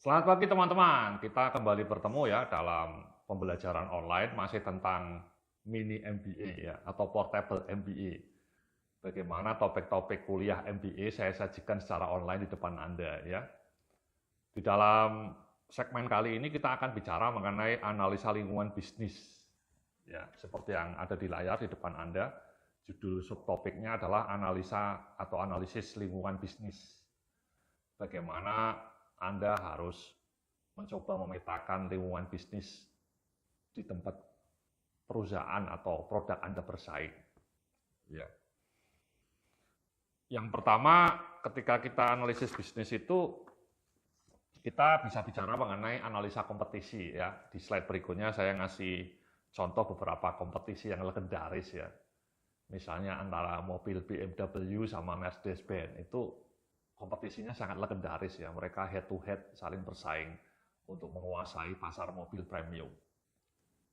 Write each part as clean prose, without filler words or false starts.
Selamat pagi teman-teman, kita kembali bertemu ya dalam pembelajaran online masih tentang mini MBA ya atau portable MBA. Bagaimana topik-topik kuliah MBA saya sajikan secara online di depan Anda ya. Di dalam segmen kali ini kita akan bicara mengenai analisa lingkungan bisnis. Ya, seperti yang ada di layar di depan Anda, judul subtopiknya adalah analisa atau analisis lingkungan bisnis. Bagaimana Anda harus mencoba memetakan lingkungan bisnis di tempat perusahaan atau produk Anda bersaing. Ya. Yang pertama, ketika kita analisis bisnis itu, kita bisa bicara mengenai analisa kompetisi ya. Di slide berikutnya saya ngasih contoh beberapa kompetisi yang legendaris ya. Misalnya antara mobil BMW sama Mercedes-Benz itu kompetisinya sangat legendaris ya. Mereka head to head saling bersaing untuk menguasai pasar mobil premium.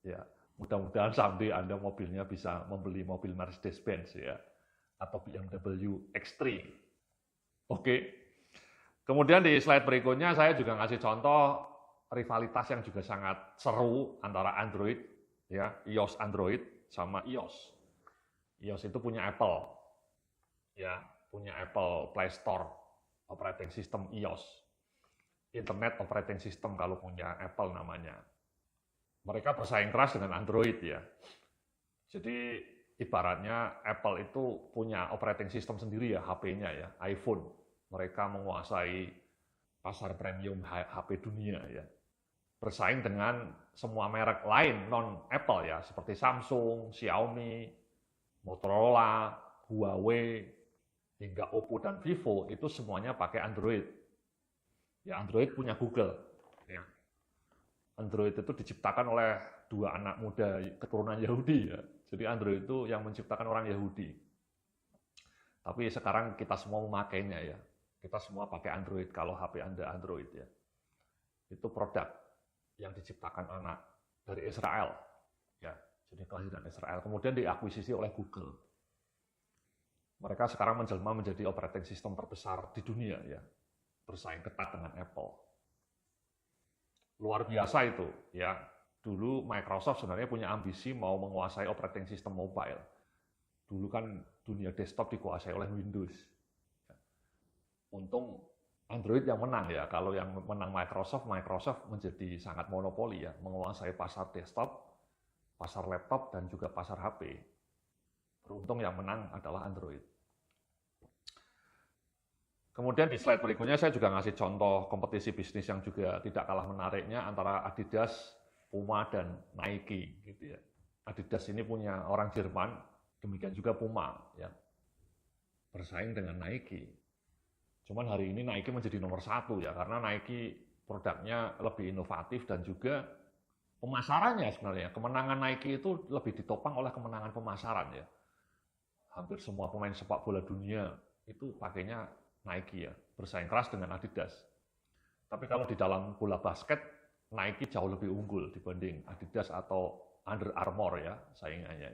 Ya, mudah-mudahan someday Anda mobilnya bisa membeli mobil Mercedes-Benz ya atau BMW X3. Oke. Kemudian di slide berikutnya saya juga ngasih contoh rivalitas yang juga sangat seru antara Android ya, iOS Android sama iOS. iOS itu punya Apple. Ya, punya Apple Play Store operating system iOS. Internet operating system kalau punya Apple namanya. Mereka bersaing keras dengan Android ya. Jadi ibaratnya Apple itu punya operating system sendiri ya, HP-nya ya, iPhone. Mereka menguasai pasar premium HP dunia ya. Bersaing dengan semua merek lain non Apple ya, seperti Samsung, Xiaomi, Motorola, Huawei, hingga Oppo dan Vivo itu semuanya pakai Android. Ya, Android punya Google. Ya. Android itu diciptakan oleh dua anak muda keturunan Yahudi ya. Jadi Android itu yang menciptakan orang Yahudi. Tapi sekarang kita semua memakainya ya. Kita semua pakai Android kalau HP Anda Android ya. Itu produk yang diciptakan anak dari Israel. Ya, jadi kelahiran Israel. Kemudian diakuisisi oleh Google. Mereka sekarang menjelma menjadi operating system terbesar di dunia ya. Bersaing ketat dengan Apple. Luar biasa itu ya. Dulu Microsoft sebenarnya punya ambisi mau menguasai operating system mobile. Dulu kan dunia desktop dikuasai oleh Windows. Untung Android yang menang ya. Kalau yang menang Microsoft menjadi sangat monopoli ya, menguasai pasar desktop, pasar laptop dan juga pasar HP. Beruntung yang menang adalah Android. Kemudian di slide berikutnya saya juga ngasih contoh kompetisi bisnis yang juga tidak kalah menariknya antara Adidas, Puma, dan Nike. Gitu ya. Adidas ini punya orang Jerman, demikian juga Puma. Ya. Bersaing dengan Nike. Cuman hari ini Nike menjadi nomor satu ya, karena Nike produknya lebih inovatif dan juga pemasarannya sebenarnya. Kemenangan Nike itu lebih ditopang oleh kemenangan pemasaran ya. Hampir semua pemain sepak bola dunia itu pakainya Nike ya, bersaing keras dengan Adidas. Tapi kalau di dalam bola basket, Nike jauh lebih unggul dibanding Adidas atau Under Armour ya saingannya.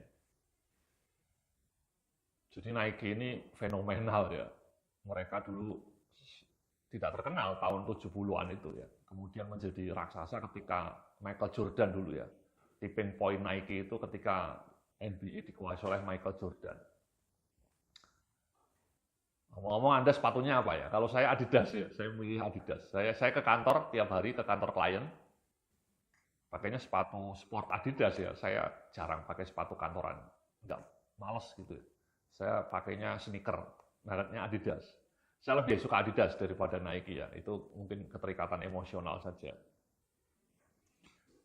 Jadi Nike ini fenomenal ya. Mereka dulu tidak terkenal tahun 70-an itu ya. Kemudian menjadi raksasa ketika Michael Jordan dulu ya. Tipping point Nike itu ketika NBA dikuasai oleh Michael Jordan. Ngomong-ngomong Anda sepatunya apa ya? Kalau saya Adidas ya, saya milih Adidas. Saya ke kantor tiap hari ke kantor klien. Pakainya sepatu sport Adidas ya. Saya jarang pakai sepatu kantoran. Enggak, males gitu. Saya pakainya sneaker, mereknya Adidas. Saya lebih suka Adidas daripada Nike ya. Itu mungkin keterikatan emosional saja.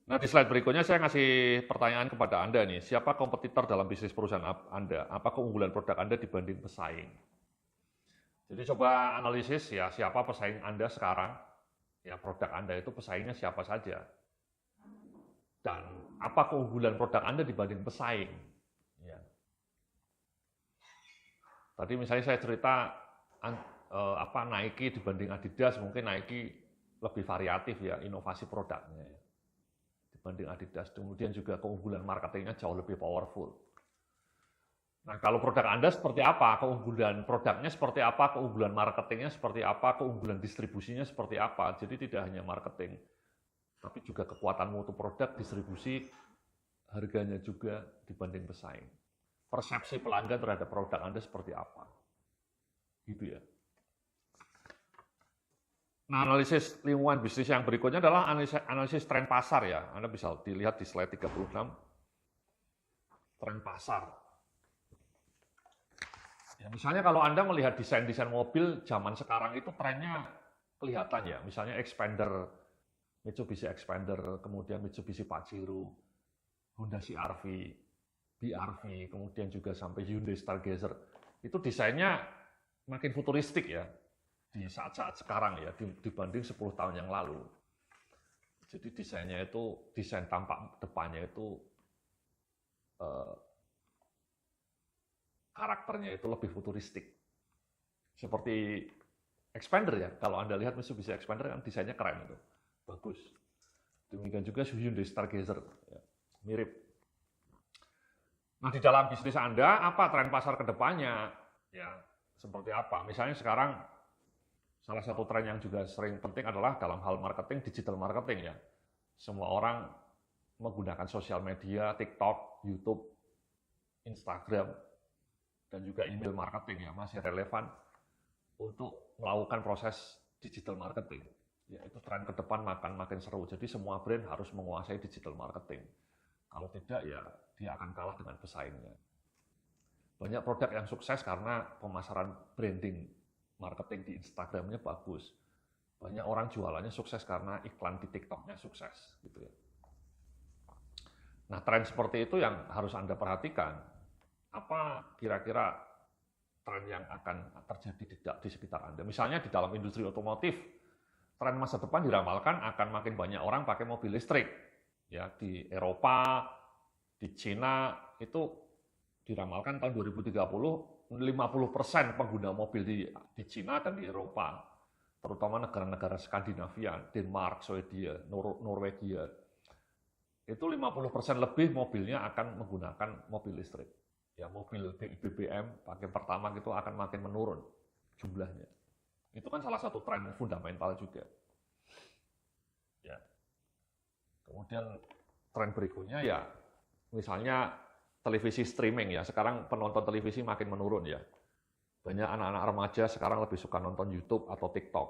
Nah, di slide berikutnya saya ngasih pertanyaan kepada Anda nih. Siapa kompetitor dalam bisnis perusahaan Anda? Apa keunggulan produk Anda dibanding pesaing? Jadi coba analisis ya, siapa pesaing Anda sekarang, ya produk Anda itu pesaingnya siapa saja. Dan apa keunggulan produk Anda dibanding pesaing. Ya. Tadi misalnya saya cerita Nike dibanding Adidas, mungkin Nike lebih variatif ya, inovasi produknya ya, dibanding Adidas. Kemudian juga keunggulan marketingnya jauh lebih powerful. Nah, kalau produk Anda seperti apa, keunggulan produknya seperti apa, keunggulan marketingnya seperti apa, keunggulan distribusinya seperti apa. Jadi tidak hanya marketing, tapi juga kekuatan mutu produk, distribusi, harganya juga dibanding pesaing. Persepsi pelanggan terhadap produk Anda seperti apa. Gitu ya. Nah, analisis lingkungan bisnis yang berikutnya adalah analisis tren pasar ya. Anda bisa dilihat di slide 36. Tren pasar. Ya, misalnya kalau Anda melihat desain-desain mobil zaman sekarang itu trennya kelihatan ya. Misalnya Expander, Mitsubishi Expander, kemudian Mitsubishi Pajero, Honda CR-V, BR-V, kemudian juga sampai Hyundai Stargazer. Itu desainnya makin futuristik ya di saat-saat sekarang ya dibanding 10 tahun yang lalu. Jadi desainnya itu, desain tampak depannya itu karakternya itu lebih futuristik. Seperti Expander ya, kalau Anda lihat Mitsubishi Expander kan desainnya keren itu, bagus. Demikian juga Hyundai Stargazer, ya, mirip. Nah, di dalam bisnis Anda, apa tren pasar ke depannya? Ya, seperti apa? Misalnya sekarang, salah satu tren yang juga sering penting adalah dalam hal marketing, digital marketing ya. Semua orang menggunakan sosial media, TikTok, YouTube, Instagram, dan juga email marketing ya, masih relevan untuk melakukan proses digital marketing. Ya, itu tren ke depan makin seru. Jadi semua brand harus menguasai digital marketing. Kalau tidak, ya dia akan kalah dengan pesaingnya. Banyak produk yang sukses karena pemasaran branding marketing di Instagramnya bagus. Banyak orang jualannya sukses karena iklan di TikToknya sukses. Gitu ya. Nah, tren seperti itu yang harus Anda perhatikan. Apa kira-kira tren yang akan terjadi di sekitar Anda? Misalnya di dalam industri otomotif, tren masa depan diramalkan akan makin banyak orang pakai mobil listrik. Ya, di Eropa, di Cina itu diramalkan tahun 2030 50% pengguna mobil di Cina dan di Eropa, terutama negara-negara Skandinavia, Denmark, Swedia, Norwegia. Itu 50% lebih mobilnya akan menggunakan mobil listrik. Ya, mobil BBM pakai pertama itu akan makin menurun jumlahnya. Itu kan salah satu tren fundamental juga. Ya. Kemudian tren berikutnya ya, misalnya televisi streaming ya. Sekarang penonton televisi makin menurun ya. Banyak anak-anak remaja sekarang lebih suka nonton YouTube atau TikTok.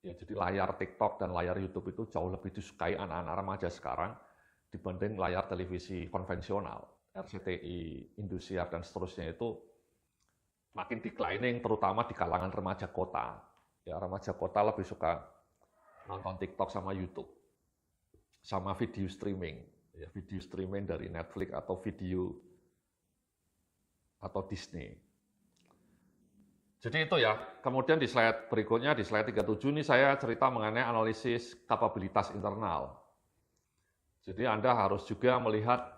Ya, jadi layar TikTok dan layar YouTube itu jauh lebih disukai anak-anak remaja sekarang dibanding layar televisi konvensional. RCTI, Indosiar, dan seterusnya itu makin declining, terutama di kalangan remaja kota. Ya, remaja kota lebih suka nonton TikTok sama YouTube, sama video streaming. Ya, video streaming dari Netflix atau video atau Disney. Jadi itu ya. Kemudian di slide berikutnya, di slide 37 ini saya cerita mengenai analisis kapabilitas internal. Jadi Anda harus juga melihat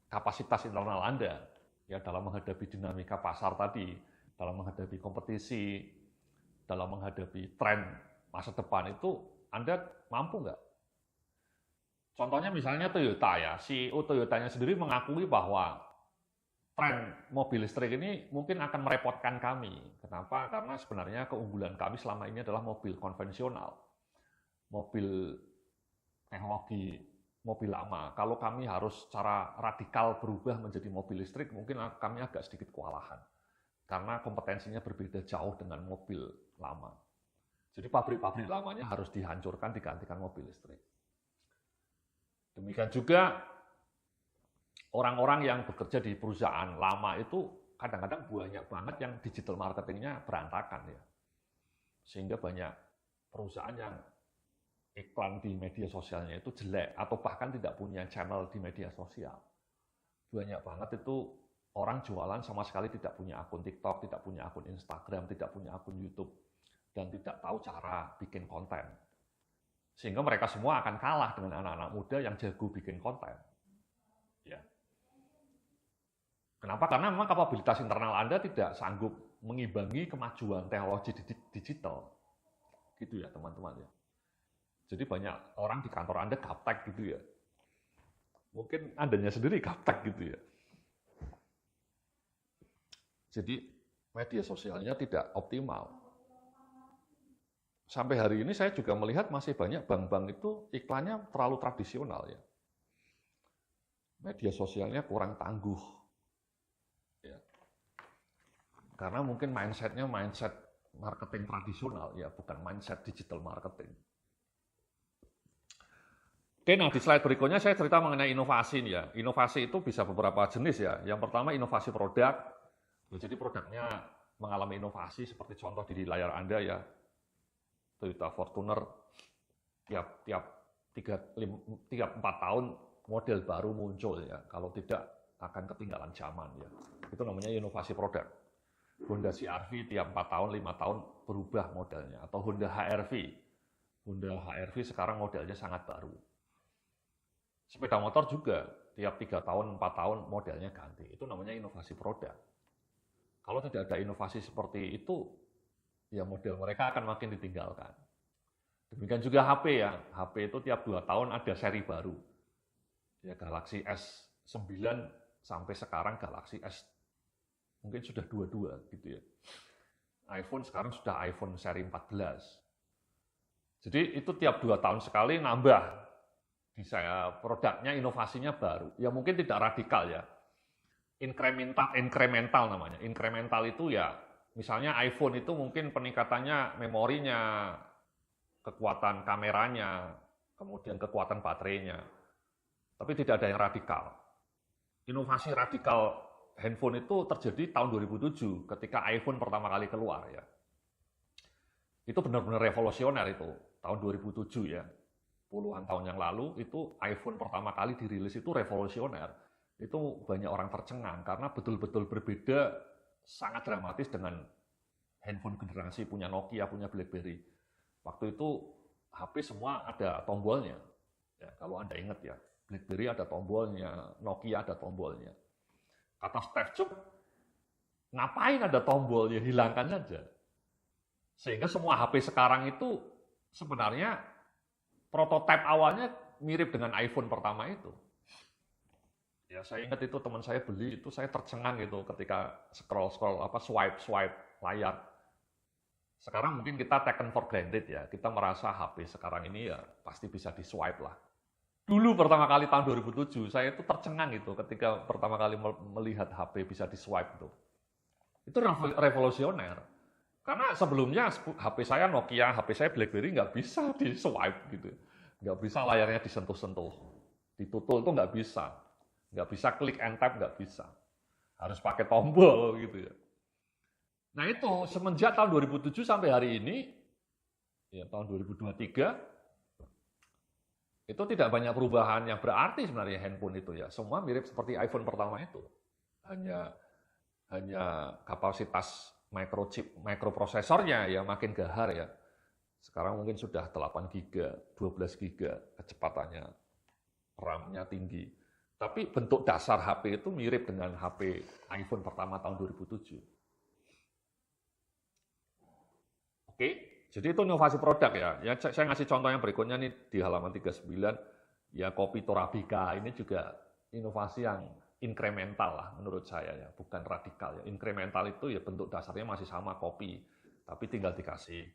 kapasitas internal Anda ya dalam menghadapi dinamika pasar tadi, dalam menghadapi kompetisi, dalam menghadapi tren masa depan itu Anda mampu nggak? Contohnya misalnya Toyota ya, CEO Toyotanya sendiri mengakui bahwa tren mobil listrik ini mungkin akan merepotkan kami. Kenapa? Karena sebenarnya keunggulan kami selama ini adalah mobil konvensional, mobil teknologi, mobil lama. Kalau kami harus secara radikal berubah menjadi mobil listrik, mungkin kami agak sedikit kewalahan. Karena kompetensinya berbeda jauh dengan mobil lama. Jadi pabrik-pabrik lamanya harus dihancurkan, digantikan mobil listrik. Demikian juga orang-orang yang bekerja di perusahaan lama itu kadang-kadang banyak banget yang digital marketingnya berantakan ya. Sehingga banyak perusahaan yang iklan di media sosialnya itu jelek atau bahkan tidak punya channel di media sosial. Banyak banget itu orang jualan sama sekali tidak punya akun TikTok, tidak punya akun Instagram, tidak punya akun YouTube, dan tidak tahu cara bikin konten. Sehingga mereka semua akan kalah dengan anak-anak muda yang jago bikin konten. Ya. Kenapa? Karena memang kapabilitas internal Anda tidak sanggup mengimbangi kemajuan teknologi digital. Gitu ya teman-teman ya. Jadi banyak orang di kantor Anda gaptek gitu ya. Mungkin Andanya sendiri gaptek gitu ya. Jadi media sosialnya tidak optimal. Sampai hari ini saya juga melihat masih banyak bank-bank itu iklannya terlalu tradisional ya. Media sosialnya kurang tangguh. Ya. Karena mungkin mindset-nya mindset marketing tradisional ya, bukan mindset digital marketing. Oke, nah di slide berikutnya saya cerita mengenai inovasi nih ya. Inovasi itu bisa beberapa jenis ya. Yang pertama inovasi produk. Jadi produknya mengalami inovasi seperti contoh di layar Anda ya. Toyota Fortuner tiap 3-4 tahun model baru muncul ya. Kalau tidak akan ketinggalan zaman ya. Itu namanya inovasi produk. Honda CR-V tiap 4 tahun, 5 tahun berubah modelnya. Atau Honda HR-V. Honda HR-V sekarang modelnya sangat baru. Sepeda motor juga tiap 3 tahun, 4 tahun modelnya ganti. Itu namanya inovasi produk. Kalau tidak ada inovasi seperti itu, ya model mereka akan makin ditinggalkan. Demikian juga HP ya. HP itu tiap 2 tahun ada seri baru. Ya Galaxy S9 sampai sekarang Galaxy S mungkin sudah 22 gitu ya. iPhone sekarang sudah iPhone seri 14. Jadi itu tiap 2 tahun sekali nambah produknya, inovasinya baru. Ya mungkin tidak radikal ya. Incremental namanya. Incremental itu ya misalnya iPhone itu mungkin peningkatannya memorinya, kekuatan kameranya, kemudian kekuatan baterainya. Tapi tidak ada yang radikal. Inovasi radikal handphone itu terjadi tahun 2007 ketika iPhone pertama kali keluar ya. Itu benar-benar revolusioner itu, tahun 2007 ya. Puluhan tahun yang lalu itu iPhone pertama kali dirilis itu revolusioner. Itu banyak orang tercengang karena betul-betul berbeda sangat dramatis dengan handphone generasi punya Nokia, punya BlackBerry. Waktu itu HP semua ada tombolnya. Ya, kalau Anda ingat ya, BlackBerry ada tombolnya, Nokia ada tombolnya. Kata Steve Jobs, ngapain ada tombolnya, hilangkan saja. Sehingga semua HP sekarang itu sebenarnya prototipe awalnya mirip dengan iPhone pertama itu. Ya saya ingat itu teman saya beli itu saya tercengang gitu ketika swipe layar. Sekarang mungkin kita taken for granted ya, kita merasa HP sekarang ini ya pasti bisa di swipe lah. Dulu pertama kali tahun 2007 saya itu tercengang gitu ketika pertama kali melihat HP bisa di swipe itu. Itu revolusioner. Karena sebelumnya HP saya Nokia, HP saya BlackBerry nggak bisa di swipe gitu, nggak bisa layarnya disentuh-sentuh, ditutul tuh nggak bisa klik and tap nggak bisa, harus pakai tombol gitu ya. Nah itu semenjak tahun 2007 sampai hari ini, ya tahun 2023, itu tidak banyak perubahan yang berarti sebenarnya handphone itu ya, semua mirip seperti iPhone pertama itu, hanya kapasitas microprosesornya ya makin gahar ya. Sekarang mungkin sudah 8 GB, 12 GB kecepatannya, RAM-nya tinggi. Tapi bentuk dasar HP itu mirip dengan HP iPhone pertama tahun 2007. Oke, jadi itu inovasi produk ya. Ya saya ngasih contoh yang berikutnya nih di halaman 39, ya kopi Torabika ini juga inovasi yang incremental lah menurut saya ya, bukan radikal ya. Incremental itu ya bentuk dasarnya masih sama kopi, tapi tinggal dikasih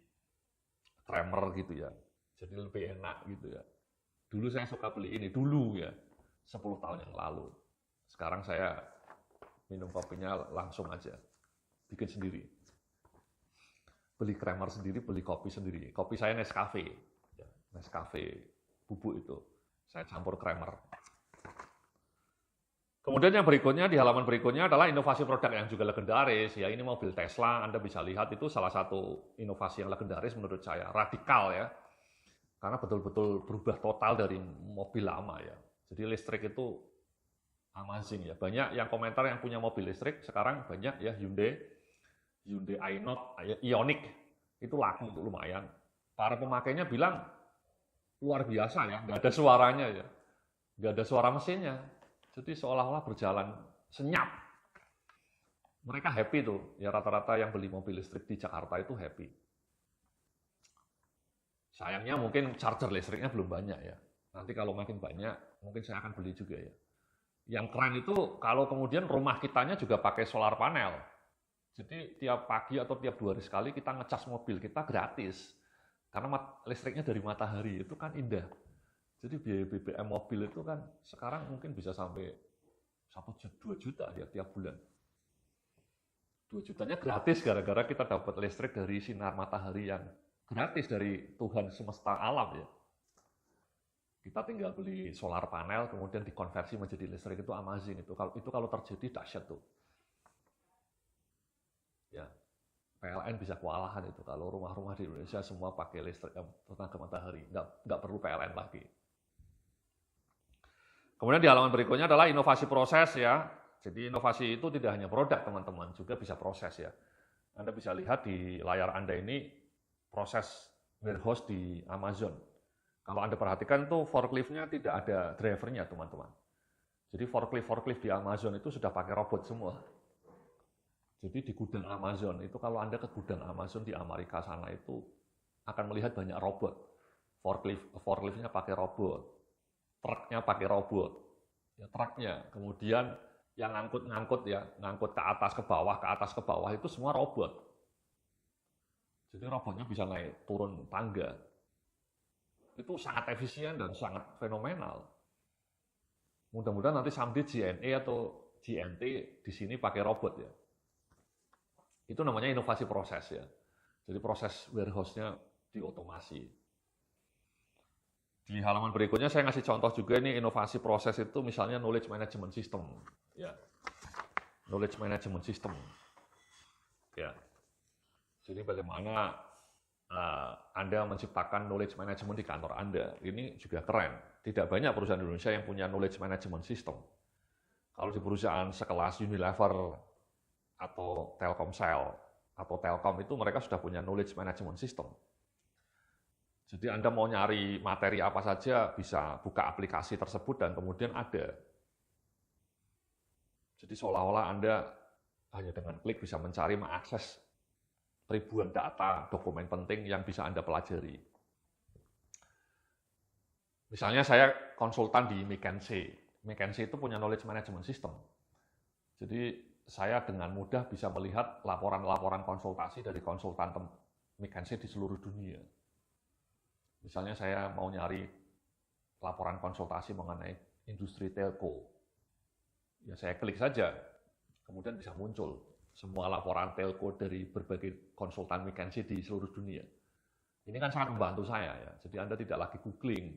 creamer gitu ya. Jadi lebih enak gitu ya. Dulu saya suka beli ini dulu ya, 10 tahun yang lalu. Sekarang saya minum kopinya langsung aja, bikin sendiri. Beli creamer sendiri, beli kopi sendiri. Kopi saya Nescafe, ya, Nescafe bubuk itu. Saya campur creamer. Kemudian yang berikutnya, di halaman berikutnya adalah inovasi produk yang juga legendaris. Ya, ini mobil Tesla, Anda bisa lihat itu salah satu inovasi yang legendaris menurut saya. Radikal ya. Karena betul-betul berubah total dari mobil lama ya. Jadi listrik itu amazing ya. Banyak yang komentar yang punya mobil listrik, sekarang banyak ya Hyundai Ioniq. Itu laku untuk lumayan. Para pemakainya bilang, luar biasa ya, nggak ada suaranya ya. Nggak ada suara mesinnya. Jadi seolah-olah berjalan senyap. Mereka happy tuh, ya rata-rata yang beli mobil listrik di Jakarta itu happy. Sayangnya mungkin charger listriknya belum banyak ya. Nanti kalau makin banyak, mungkin saya akan beli juga ya. Yang keren itu kalau kemudian rumah kitanya juga pakai solar panel. Jadi tiap pagi atau tiap 2 hari sekali kita ngecas mobil kita gratis. Karena listriknya dari matahari, itu kan indah. Jadi biaya BBM mobil itu kan sekarang mungkin bisa sampai 2 juta ya tiap bulan. 2 jutanya gratis gara-gara kita dapat listrik dari sinar matahari yang gratis dari Tuhan semesta alam ya. Kita tinggal beli solar panel kemudian dikonversi menjadi listrik, itu amazing itu. Kalau terjadi dahsyat tuh. Ya, PLN bisa kewalahan itu kalau rumah-rumah di Indonesia semua pakai listrik tenaga matahari, nggak perlu PLN lagi. Kemudian di halaman berikutnya adalah inovasi proses ya. Jadi inovasi itu tidak hanya produk teman-teman, juga bisa proses ya. Anda bisa lihat di layar Anda ini proses warehouse di Amazon. Kalau Anda perhatikan tuh forklift-nya tidak ada drivernya teman-teman. Jadi forklift di Amazon itu sudah pakai robot semua. Jadi di gudang Amazon itu, kalau Anda ke gudang Amazon di Amerika sana itu akan melihat banyak robot. Forklift-nya pakai robot, truknya pakai robot. Ya, truknya, kemudian yang ngangkut ke atas ke bawah itu semua robot. Jadi robotnya bisa naik turun tangga. Itu sangat efisien dan sangat fenomenal. Mudah-mudahan nanti someday JNE atau GNT di sini pakai robot ya. Itu namanya inovasi proses ya. Jadi proses warehouse-nya diotomasi. Di halaman berikutnya saya ngasih contoh juga ini inovasi proses itu, misalnya knowledge management system. Ya. Knowledge management system. Ya. Jadi bagaimana Anda menciptakan knowledge management di kantor Anda. Ini juga keren. Tidak banyak perusahaan Indonesia yang punya knowledge management system. Kalau di perusahaan sekelas Unilever atau Telkomsel atau Telkom itu mereka sudah punya knowledge management system. Jadi Anda mau nyari materi apa saja bisa buka aplikasi tersebut dan kemudian ada. Jadi seolah-olah Anda hanya dengan klik bisa mencari, mengakses ribuan data, dokumen penting yang bisa Anda pelajari. Misalnya saya konsultan di McKinsey. McKinsey itu punya knowledge management system. Jadi saya dengan mudah bisa melihat laporan-laporan konsultasi dari konsultan McKinsey di seluruh dunia. Misalnya saya mau nyari laporan konsultasi mengenai industri telco. Ya saya klik saja, kemudian bisa muncul semua laporan telco dari berbagai konsultan McKinsey di seluruh dunia. Ini kan sangat membantu saya ya. Jadi Anda tidak lagi googling,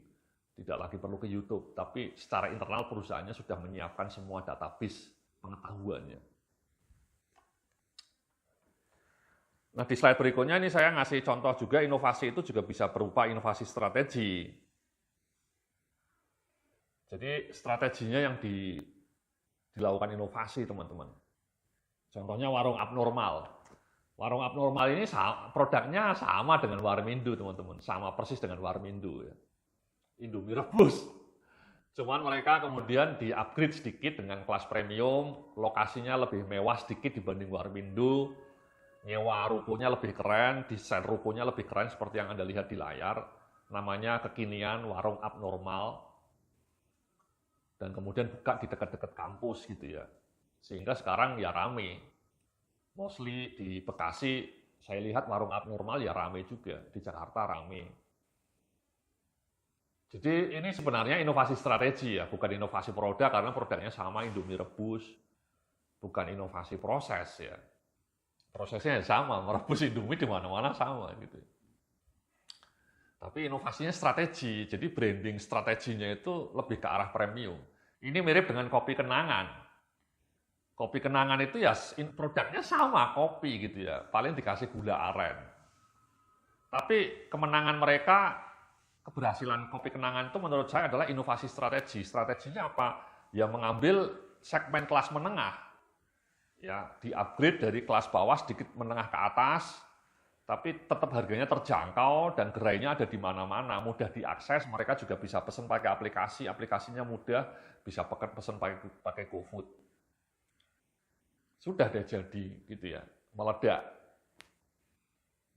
tidak lagi perlu ke YouTube, tapi secara internal perusahaannya sudah menyiapkan semua database pengetahuannya. Nah, di slide berikutnya ini saya ngasih contoh juga, inovasi itu juga bisa berupa inovasi strategi. Jadi strateginya yang dilakukan inovasi, teman-teman. Contohnya warung abnormal. Warung abnormal ini produknya sama dengan Warmindo, teman-teman. Sama persis dengan Warmindo. Ya. Indomie rebus. Cuman mereka kemudian di-upgrade sedikit dengan kelas premium, lokasinya lebih mewah sedikit dibanding Warmindo. Nyewa rukonya lebih keren, desain rukonya lebih keren seperti yang Anda lihat di layar. Namanya kekinian warung abnormal. Dan kemudian buka di dekat-dekat kampus gitu ya. Sehingga sekarang ya rame. Mostly di Bekasi, saya lihat warung abnormal ya rame juga. Di Jakarta rame. Jadi ini sebenarnya inovasi strategi ya, bukan inovasi produk karena produknya sama, Indomie rebus. Bukan inovasi proses ya. Prosesnya sama, merebus Indomie di mana-mana sama gitu. Tapi inovasinya strategi, jadi branding strateginya itu lebih ke arah premium. Ini mirip dengan kopi kenangan. Kopi kenangan itu ya produknya sama, kopi gitu ya, paling dikasih gula aren. Tapi kemenangan mereka, keberhasilan kopi kenangan itu menurut saya adalah inovasi strategi. Strateginya apa? Ya mengambil segmen kelas menengah. Ya, di-upgrade dari kelas bawah sedikit menengah ke atas, tapi tetap harganya terjangkau dan gerainya ada di mana-mana, mudah diakses, mereka juga bisa pesan pakai aplikasi, aplikasinya mudah, bisa pesan pakai GoFood. Sudah deh jadi gitu ya, meledak.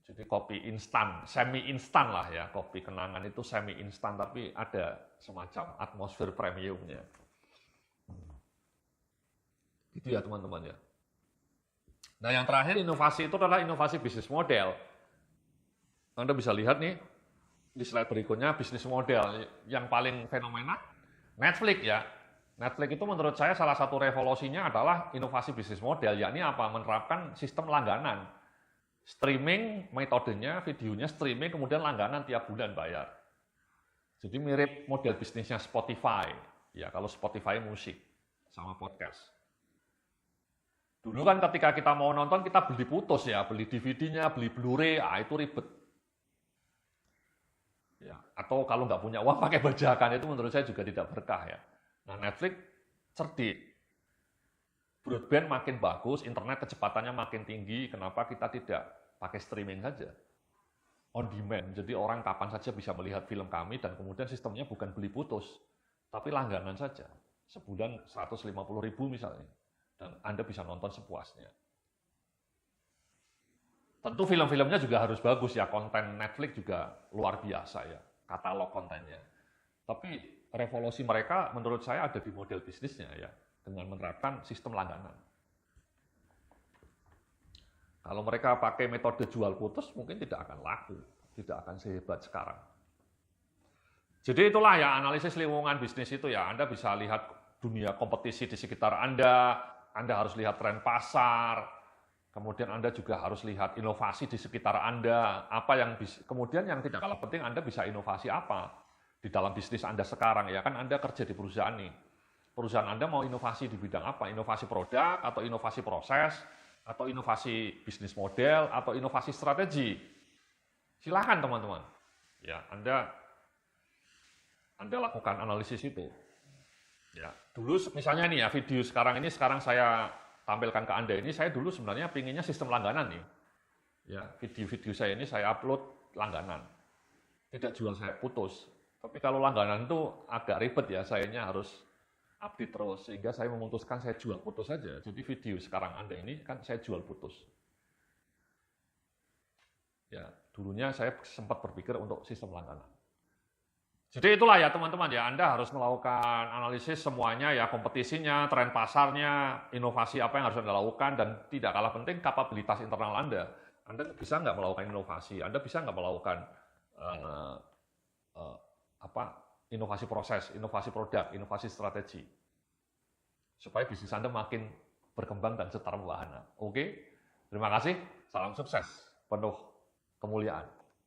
Jadi kopi instan, semi instan lah ya, kopi kenangan itu semi instan tapi ada semacam atmosfer premiumnya. Gitu ya teman-teman ya. Nah, yang terakhir inovasi itu adalah inovasi bisnis model. Anda bisa lihat nih di slide berikutnya bisnis model yang paling fenomena Netflix ya. Netflix itu menurut saya salah satu revolusinya adalah inovasi bisnis model, yakni apa? Menerapkan sistem langganan. Streaming metodenya, videonya streaming kemudian langganan tiap bulan bayar. Jadi mirip model bisnisnya Spotify. Ya, kalau Spotify musik sama podcast. Dulu kan ketika kita mau nonton kita beli putus ya, beli DVD-nya, beli Blu-ray, itu ribet. Ya, atau kalau nggak punya uang pakai bajakan itu menurut saya juga tidak berkah ya. Nah, Netflix cerdik. Broadband makin bagus, internet kecepatannya makin tinggi, kenapa kita tidak pakai streaming saja? On demand, jadi orang kapan saja bisa melihat film kami dan kemudian sistemnya bukan beli putus, tapi langganan saja. Sebulan 150.000 misalnya. Dan Anda bisa nonton sepuasnya. Tentu film-filmnya juga harus bagus ya, konten Netflix juga luar biasa ya, katalog kontennya. Tapi revolusi mereka menurut saya ada di model bisnisnya ya, dengan menerapkan sistem langganan. Kalau mereka pakai metode jual putus mungkin tidak akan laku, tidak akan sehebat sekarang. Jadi itulah ya analisis lingkungan bisnis itu ya, Anda bisa lihat dunia kompetisi di sekitar Anda harus lihat tren pasar, kemudian Anda juga harus lihat inovasi di sekitar Anda, kemudian yang tidak kalah penting Anda bisa inovasi apa di dalam bisnis Anda sekarang ya, kan Anda kerja di perusahaan nih. Perusahaan Anda mau inovasi di bidang apa? Inovasi produk atau inovasi proses atau inovasi bisnis model atau inovasi strategi. Silakan teman-teman. Ya, Anda lakukan analisis itu. Ya, dulu misalnya nih ya video sekarang saya tampilkan ke Anda ini, saya dulu sebenarnya pinginnya sistem langganan nih. Ya, video-video saya ini saya upload langganan. Tidak jual saya putus. Tapi kalau langganan itu agak ribet ya, sayanya harus update terus sehingga saya memutuskan saya jual putus saja. Jadi video sekarang Anda ini kan saya jual putus. Ya, dulunya saya sempat berpikir untuk sistem langganan. Jadi itulah ya teman-teman ya, Anda harus melakukan analisis semuanya ya, kompetisinya, tren pasarnya, inovasi apa yang harus Anda lakukan, dan tidak kalah penting kapabilitas internal Anda. Anda bisa nggak melakukan inovasi, Anda bisa nggak melakukan inovasi proses, inovasi produk, inovasi strategi, supaya bisnis Anda makin berkembang dan setara wahana. Oke, terima kasih, salam sukses, penuh kemuliaan.